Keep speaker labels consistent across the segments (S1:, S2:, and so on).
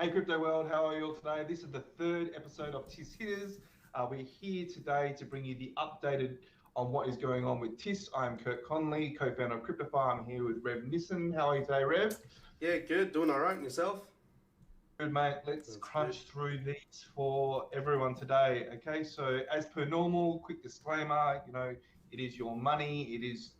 S1: Hey Crypto World, how are you all today? This is the third episode of TIS Hitters. We're here today to bring you the updated on what is going on with TIS. I'm Kurt Conley, co-founder of Cryptofy. I'm here with Rev Nissen. How are you today, Rev?
S2: Yeah, good. Doing all right. And yourself?
S1: Good, mate. Let's
S2: That's good.
S1: crunch through these for everyone today. Okay, so as per normal, quick disclaimer, it is your money, it is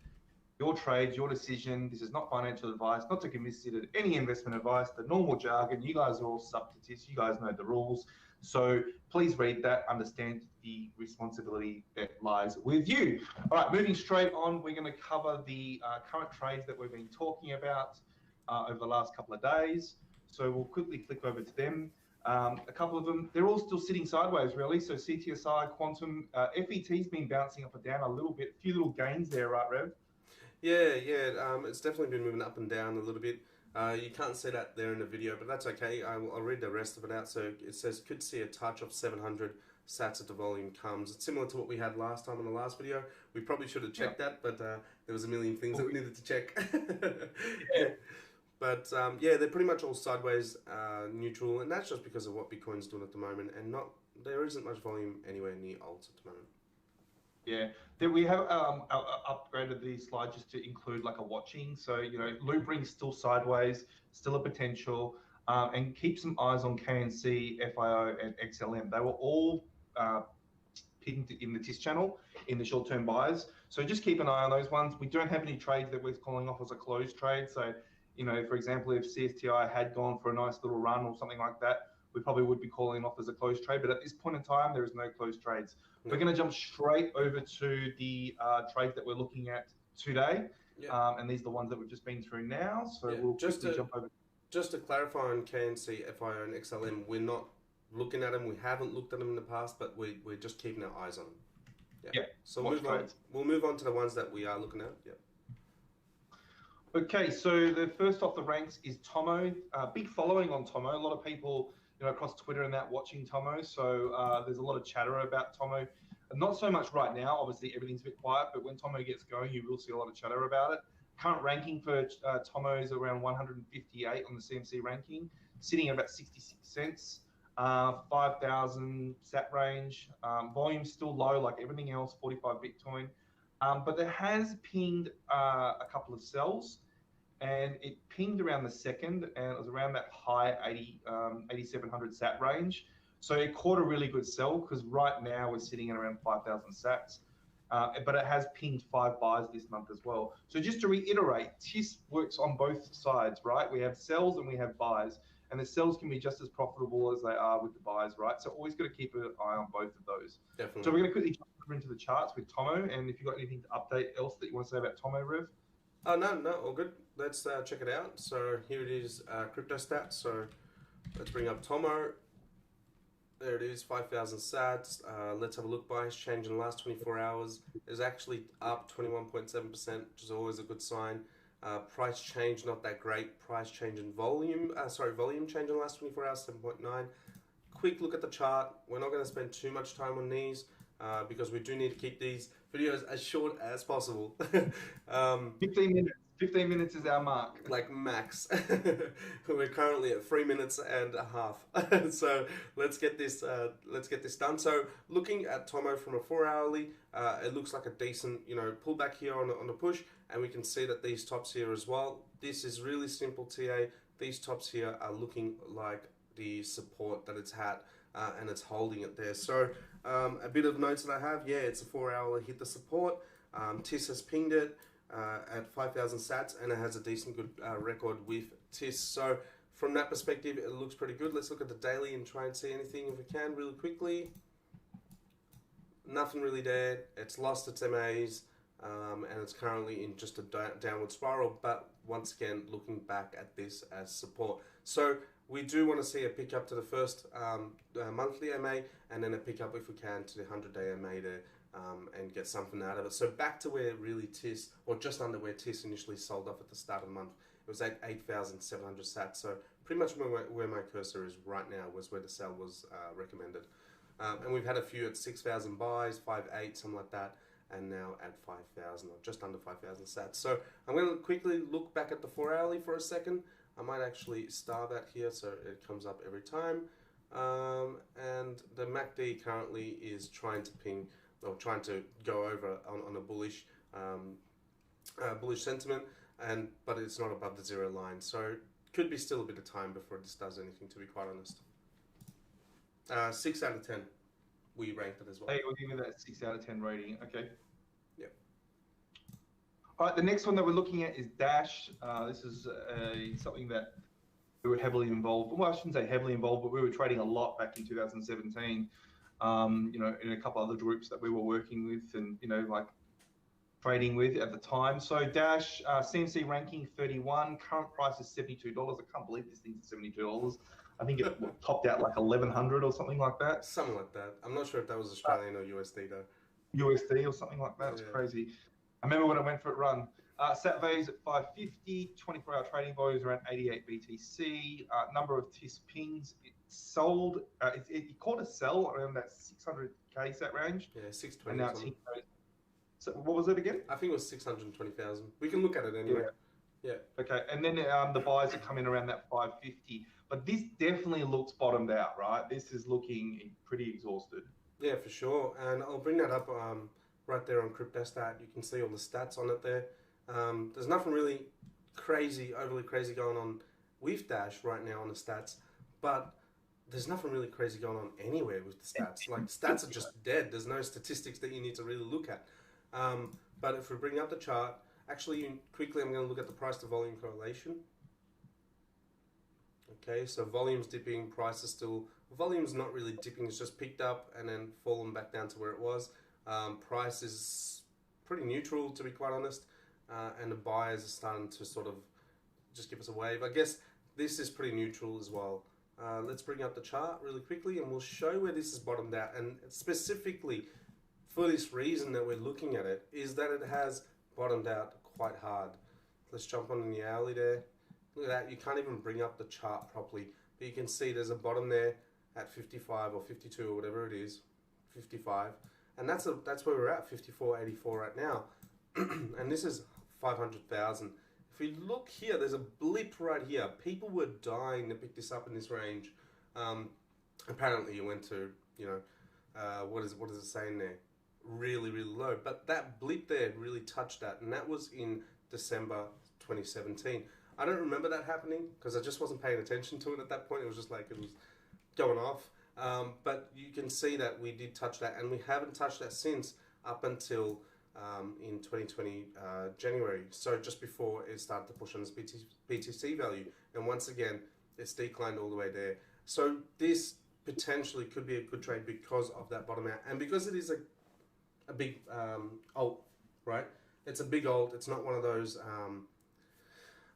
S1: your trades, your decision. This is not financial advice, not to consider any investment advice, the normal jargon. You guys are all sub to TIS, you guys know the rules. So please read that, understand the responsibility that lies with you. All right, moving straight on, we're going to cover the current trades that we've been talking about over the last couple of days. So we'll quickly click over to them. A couple of them, they're all still sitting sideways, really. So CTSI, Quantum, FET's been bouncing up and down a little bit, a few little gains there, right, Rev?
S2: Yeah. It's definitely been moving up and down a little bit. You can't see that there in the video, but that's okay. I'll read the rest of it out. So it says could see a touch of 700 sats at the volume comes. It's similar to what we had last time in the last video. We probably should have checked that, but there was a million things that we needed to check.
S1: Yeah.
S2: But yeah, they're pretty much all sideways, neutral, and that's just because of what Bitcoin's doing at the moment, and not there isn't much volume anywhere near alts at the moment.
S1: Yeah, then we have upgraded the slide just to include like a watching. So, Loopring's still sideways, still a potential, and keep some eyes on KNC, FIO, and XLM. They were all pinned in the TIS channel in the short-term buys. So just keep an eye on those ones. We don't have any trades that we're calling off as a closed trade. So, for example, if CSTI had gone for a nice little run or something like that, we probably would be calling off as a closed trade. But at this point in time, there is no closed trades. We're going to jump straight over to the trades that we're looking at today.
S2: Yeah.
S1: And these are the ones that we've just been through now. So
S2: Yeah.
S1: we'll quickly jump over.
S2: Just to clarify on KNC, FIO, and XLM, we're not looking at them. We haven't looked at them in the past, but we're just keeping our eyes on them.
S1: Yeah.
S2: So we'll move on to the ones that we are looking at. Yeah.
S1: Okay, so the first off the ranks is TOMO. Big following on TOMO. A lot of people, across Twitter and that watching TOMO. So there's a lot of chatter about TOMO. Not so much right now. Obviously, everything's a bit quiet, but when TOMO gets going, you will see a lot of chatter about it. Current ranking for TOMO is around 158 on the CMC ranking, sitting at about 66 cents, 5,000 sat range. Volume still low, like everything else, 45 Bitcoin. But there has pinged a couple of sells, and it pinged around the second, and it was around that high 8,700 sat range. So it caught a really good sell because right now we're sitting at around 5,000 sats. But it has pinged 5 buys this month as well. So just to reiterate, TIS works on both sides, right? We have sells and we have buys, and the sells can be just as profitable as they are with the buys, right? So always got to keep an eye on both of those.
S2: Definitely.
S1: So we're going to quickly jump over into the charts with TOMO, and if you've got anything to update else that you want to say about TOMO, Rev?
S2: Oh, no, all good. Let's check it out. So here it is, crypto stats. So let's bring up TOMO. There it is, 5,000 sats. Let's have a look. Price change in the last 24 hours is actually up 21.7%, which is always a good sign. Price change, not that great. Price change in volume, volume change in the last 24 hours, 7.9. Quick look at the chart. We're not going to spend too much time on these because we do need to keep these videos as short as possible.
S1: 15 minutes. 15 minutes is our mark.
S2: Like max. We're currently at 3 minutes and a half. So let's get this done. So looking at TOMO from a 4-hourly, it looks like a decent, pullback here on the push, and we can see that these tops here as well. This is really simple, TA. These tops here are looking like the support that it's had, and it's holding it there. So a bit of notes that I have, yeah, it's a 4-hourly, hit the support. TIS has pinged it at 5,000 sats, and it has a decent good record with TIS. So from that perspective, it looks pretty good. Let's look at the daily and try and see anything if we can really quickly. Nothing really there. It's lost its MAs, and it's currently in just a downward spiral, but once again, looking back at this as support. So we do want to see a pickup to the first monthly MA, and then a pickup if we can to the 100-day MA there. And get something out of it. So back to where really TIS, or just under where TIS initially sold off at the start of the month. It was at 8,700 sats. So pretty much where my cursor is right now was where the sell was recommended. And we've had a few at 6,000 buys, 5.8, something like that, and now at 5,000 or just under 5,000 sats. So I'm going to quickly look back at the 4-hourly for a second. I might actually star that here so it comes up every time. And the MACD currently is trying to ping, or trying to go over on a bullish sentiment, but it's not above the zero line, so could be still a bit of time before this does anything, to be quite honest. 6 out of 10, we ranked it as well.
S1: Hey, we'll give you that 6 out of 10 rating. Okay.
S2: Yep.
S1: All right, the next one that we're looking at is Dash. This is something that we were heavily involved. Well, I shouldn't say heavily involved, but we were trading a lot back in 2017. In a couple other groups that we were working with, and like trading with at the time. So Dash, CMC ranking 31, current price is $72. I can't believe this thing's $72. I think it topped out like 1,100 or something like that.
S2: Something like that. I'm not sure if that was Australian or USD though.
S1: USD or something like that. It's crazy. I remember when I went for a run. Sat values at 550, 24-hour trading volumes around 88 BTC. Number of TIS pings. It sold. It caught a sell around that 600k sat range.
S2: Yeah, 620.
S1: And now so what was it again?
S2: I think it was 620,000. We can look at it anyway. Yeah.
S1: Okay, and then the buys are coming around that 550. But this definitely looks bottomed out, right? This is looking pretty exhausted.
S2: Yeah, for sure. And I'll bring that up right there on Cryptostat. You can see all the stats on it there. There's nothing really overly crazy going on with Dash right now on the stats, but there's nothing really crazy going on anywhere with the stats. Like, stats are just dead. There's no statistics that you need to really look at. But if we bring up the chart, actually, quickly, I'm going to look at the price to volume correlation. Okay, so volume's dipping, price is still, volume's not really dipping, it's just picked up and then fallen back down to where it was. Price is pretty neutral, to be quite honest, and the buyers are starting to sort of just give us a wave. I guess this is pretty neutral as well. Let's bring up the chart really quickly and we'll show where this is bottomed out, and specifically for this reason that we're looking at it is that it has bottomed out quite hard. Let's jump on the hourly there. Look at that, you can't even bring up the chart properly, but you can see there's a bottom there at 55 or 52 or whatever it is, 55, and that's where we're at, 54.84 right now, and this is 500,000. If we look here, there's a blip right here. People were dying to pick this up in this range. Apparently, it went to what is it saying there? Really, really low, but that blip there really touched that, and that was in December 2017. I don't remember that happening because I just wasn't paying attention to it at that point. It was just like it was going off. But you can see that we did touch that, and we haven't touched that since up until in 2020 January. So just before it started to push on this BTC value, and once again it's declined all the way there. So this potentially could be a good trade because of that bottom out, and because it is a big alt, right? It's a big alt. It's not one of those.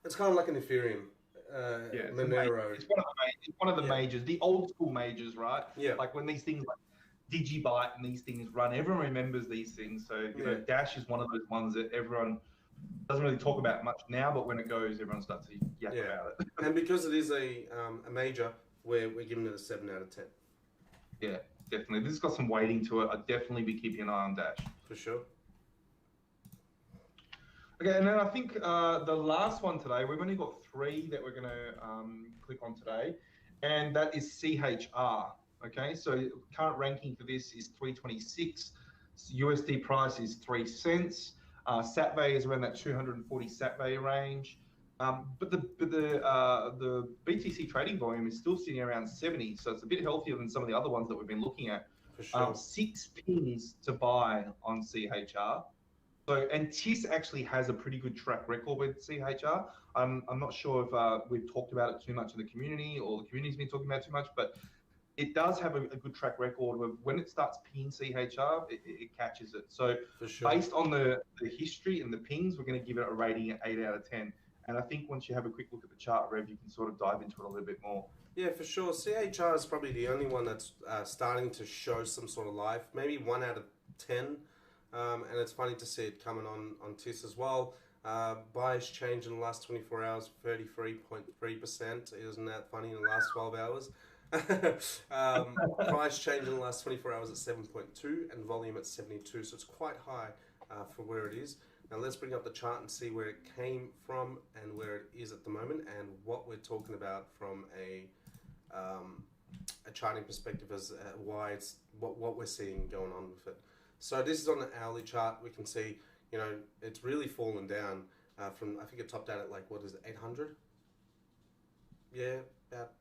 S2: It's kind of like an Ethereum, Monero.
S1: It's one of the majors, the old school majors, right?
S2: Yeah.
S1: Like when these things like Digibyte and these things run, everyone remembers these things. So Dash is one of those ones that everyone doesn't really talk about much now, but when it goes, everyone starts to yak about it.
S2: And because it is a major, we're giving it a 7 out of 10.
S1: Yeah, definitely. This has got some weighting to it. I'd definitely be keeping an eye on Dash.
S2: For sure.
S1: Okay, and then I think the last one today, we've only got 3 that we're going to click on today, and that is CHR. Okay, so current ranking for this is 326. USD price is 3 cents. Sat value is around that 240 sat value range. But the BTC trading volume is still sitting around 70, so it's a bit healthier than some of the other ones that we've been looking at.
S2: For sure.
S1: 6 pins to buy on CHR. So, and TIS actually has a pretty good track record with CHR. I'm not sure if we've talked about it too much in the community or the community's been talking about it too much, but it does have a good track record of when it starts pinging CHR, it catches it. So
S2: For sure.
S1: Based on the history and the pings, we're going to give it a rating at 8 out of 10. And I think once you have a quick look at the chart, Rev, you can sort of dive into it a little bit more.
S2: Yeah, for sure. CHR is probably the only one that's starting to show some sort of life. Maybe 1 out of 10. And it's funny to see it coming on TIS as well. Buys change in the last 24 hours, 33.3%. Isn't that funny, in the last 12 hours? Price change in the last 24 hours at 7.2 and volume at 72. So it's quite high for where it is. Now let's bring up the chart and see where it came from and where it is at the moment, and what we're talking about from a charting perspective as why it's what we're seeing going on with it. So this is on the hourly chart. We can see, you know, it's really fallen down from, I think it topped out at like, what is it, 800? Yeah, about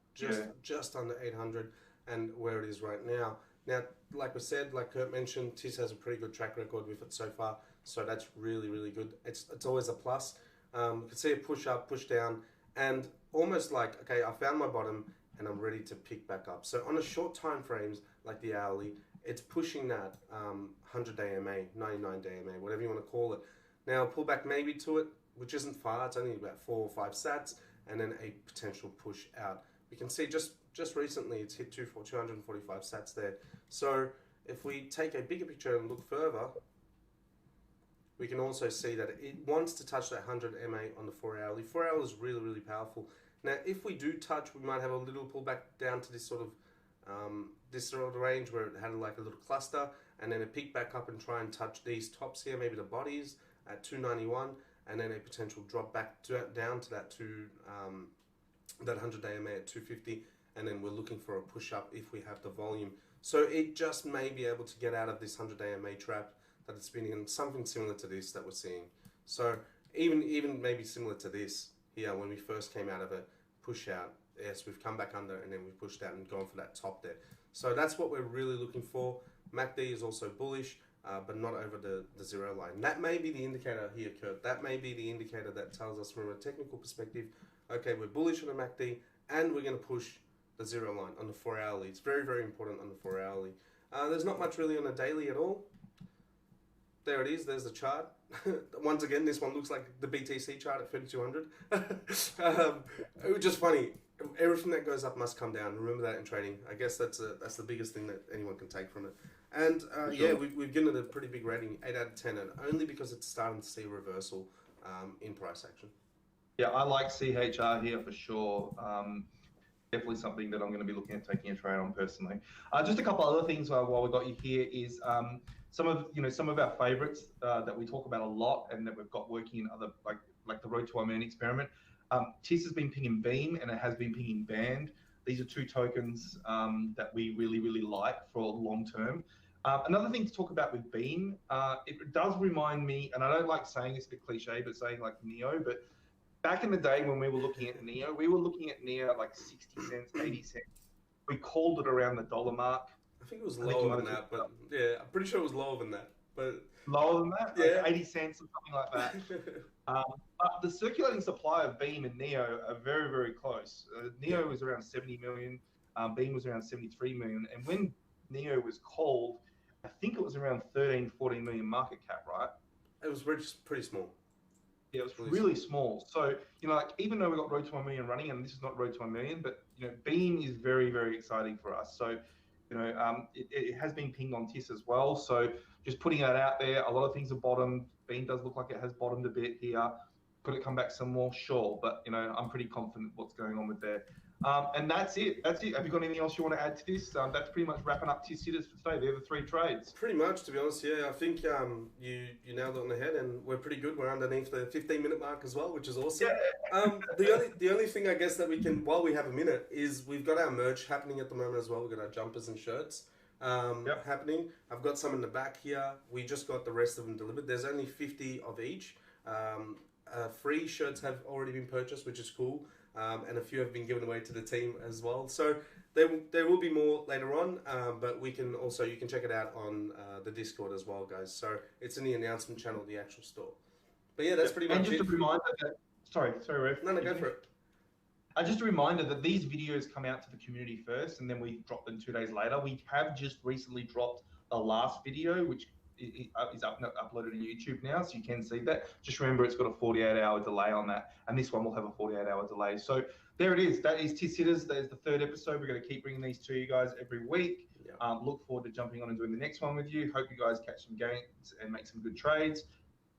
S2: just under 800, and where it is right now. Now, like we said, like Kurt mentioned, TIS has a pretty good track record with it so far, so that's really, really good. It's always a plus. You can see a push up, push down, and almost like, okay, I found my bottom and I'm ready to pick back up. So on a short time frames, like the hourly, it's pushing that 100-day MA, 99-day MA, whatever you want to call it. Now, pull back maybe to it, which isn't far. It's only about 4 or 5 sats, and then a potential push out. We can see just recently it's hit 245 sats there. So if we take a bigger picture and look further, we can also see that it wants to touch that 100 MA on the 4 hourly. 4 hours is really, really powerful. Now, if we do touch, we might have a little pullback down to this sort of range where it had like a little cluster, and then a peak back up and try and touch these tops here, maybe the bodies at 291, and then a potential drop back down to that that 100-day MA at 250, and then we're looking for a push up if we have the volume. So it just may be able to get out of this 100-day MA trap that it's been in, something similar to this that we're seeing. So even maybe similar to this here when we first came out of a push out. Yes, we've come back under and then we've pushed out and gone for that top there. So that's what we're really looking for. MACD is also bullish, but not over the zero line. That may be the indicator here, Kurt. That may be the indicator that tells us from a technical perspective, okay, we're bullish on the MACD and we're going to push the zero line on the 4 hourly. It's very, very important on the 4 hourly. There's not much really on the daily at all. There it is, there's the chart. Once again, this one looks like the BTC chart at 3200. It was just funny. Everything that goes up must come down. Remember that in trading. I guess that's the biggest thing that anyone can take from it. And sure. Yeah, we've given it a pretty big rating, 8 out of 10, and only because it's starting to see a reversal in price action.
S1: Yeah, I like CHR here for sure. Definitely something that I'm going to be looking at taking a trade on personally. Just a couple other things while we got you here is some of our favorites that we talk about a lot and that we've got working in other like the Road to Oman experiment. TIS has been pinging Beam and it has been pinging Band. These are two tokens that we really, really like for long term. Another thing to talk about with Beam, it does remind me, and I don't like saying this a bit cliche, but saying like Neo, but back in the day when we were looking at Neo, at like 60 cents, 80 cents. We called it around the dollar mark.
S2: I think it was lower than that, but yeah, I'm pretty sure it was lower than that. But
S1: lower than that?
S2: Yeah.
S1: Like 80 cents or something like that. But the circulating supply of Beam and Neo are very, very close. Neo was around 70 million. Beam was around 73 million. And when Neo was called, I think it was around 13, 14 million market cap, right?
S2: It was pretty small.
S1: Yeah, it was really small. So, like even though we got Road to 1 million running, and this is not Road to 1 million, but Beam is very, very exciting for us. So, it has been pinged on TIS as well. So just putting that out there, a lot of things are bottomed. Beam does look like it has bottomed a bit here. Could it come back some more? Sure. But, I'm pretty confident what's going on with there. And that's it. Have you got anything else you want to add to this? That's pretty much wrapping up TIS hitters for today. They're the 3 trades.
S2: Pretty much, to be honest, yeah. I think you nailed it on the head, and we're pretty good. We're underneath the 15-minute mark as well, which is awesome. Yeah. The only thing I guess that we can, while we have a minute, is we've got our merch happening at the moment as well. We've got our jumpers and shirts happening. I've got some in the back here. We just got the rest of them delivered. There's only 50 of each. Free shirts have already been purchased, which is cool. And a few have been given away to the team as well. So there will be more later on, but you can check it out on the Discord as well, guys. So it's in the announcement channel, the actual store. But yeah, that's pretty much it.
S1: And just a reminder that, sorry, Rev.
S2: No, go for it.
S1: Just a reminder that these videos come out to the community first, and then we drop them 2 days later. We have just recently dropped the last video, which is uploaded on YouTube now, so you can see that. Just remember, it's got a 48-hour delay on that, and this one will have a 48-hour delay. So there it is. That is TIS Hitters. That is the 3rd episode. We're going to keep bringing these to you guys every week. Yeah. Look forward to jumping on and doing the next one with you. Hope you guys catch some gains and make some good trades.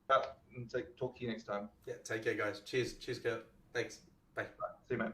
S1: And talk to you next time.
S2: Yeah, take care, guys. Cheers, Kurt. Thanks. Bye.
S1: See you, mate.